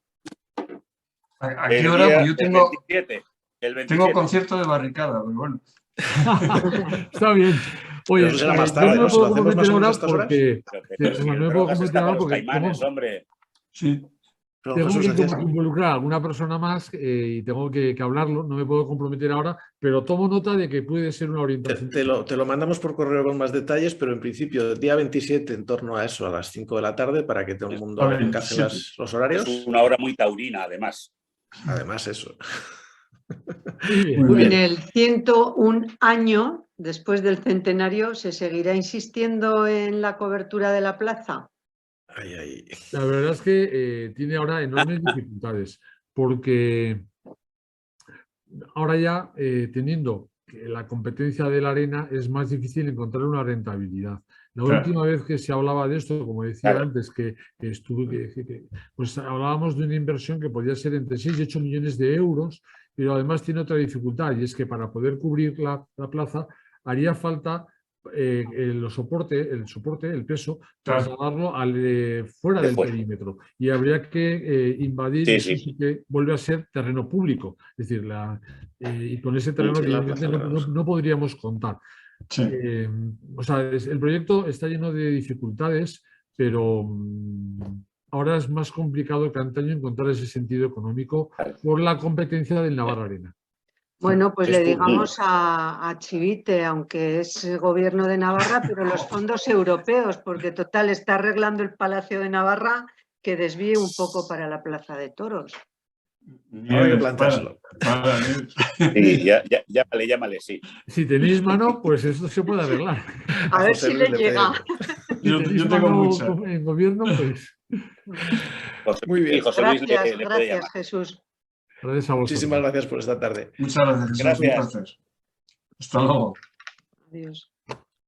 ¿A qué hora? Pues yo tengo, 27. El 27. tengo concierto de barricada, pero bueno. Está bien. Oye, Pero eso será más yo tarde, no ¿no? me Si lo puedo hacemos más comprometer o menos ahora a estas horas. porque... Pero si no el me puedo Drogas comprometer está ahora con los porque Caimanes, tengo, hombre. Sí. Pero, tengo Jesús, que decías- involucrar a alguna persona más y tengo que hablarlo. No me puedo comprometer ahora, pero tomo nota de que puede ser una orientación. te lo mandamos por correo con más detalles, pero en principio el día 27 en torno a eso, a las 5 de la tarde, para que todo el mundo A ver, encaje sí. los horarios. Es una hora muy taurina, además. Además, eso. Muy bien. Muy En bien. el 101 año, después del centenario, ¿se seguirá insistiendo en la cobertura de la plaza? Ay, ay. La verdad es que tiene ahora enormes dificultades, porque ahora ya teniendo que la competencia de la arena es más difícil encontrar una rentabilidad. La Claro. última vez que se hablaba de esto, como decía Claro. antes, pues hablábamos de una inversión que podía ser entre 6 y 8 millones de euros, pero además tiene otra dificultad, y es que para poder cubrir la plaza haría falta el soporte, el peso, Claro. trasladarlo fuera De del fuera. perímetro. Y habría que invadir, Sí, y eso sí. sí que vuelve a ser terreno público. Es decir, y con ese terreno Sí, la evidentemente plaza de Grados. no podríamos contar. Sí. O sea, el proyecto está lleno de dificultades, pero ahora es más complicado que antaño encontrar ese sentido económico por la competencia del Navarra Arena. Bueno, pues le Esto- digamos a Chivite, aunque es gobierno de Navarra, pero los fondos europeos, porque total está arreglando el Palacio de Navarra, que desvíe un poco para la Plaza de Toros. Habrá que planteárselo. Sí, llámale, sí. Si tenéis mano, pues esto se puede arreglar. A ver José si Luis le le llega. pedimos. Si tenéis Yo tengo mano mucha. en gobierno, pues Muy bien. Y José Luis Gracias, le puede gracias, llamar. Jesús. gracias a vosotros. Muchísimas gracias por esta tarde. Muchas gracias, Jesús. Gracias. Un placer. Hasta luego. Adiós.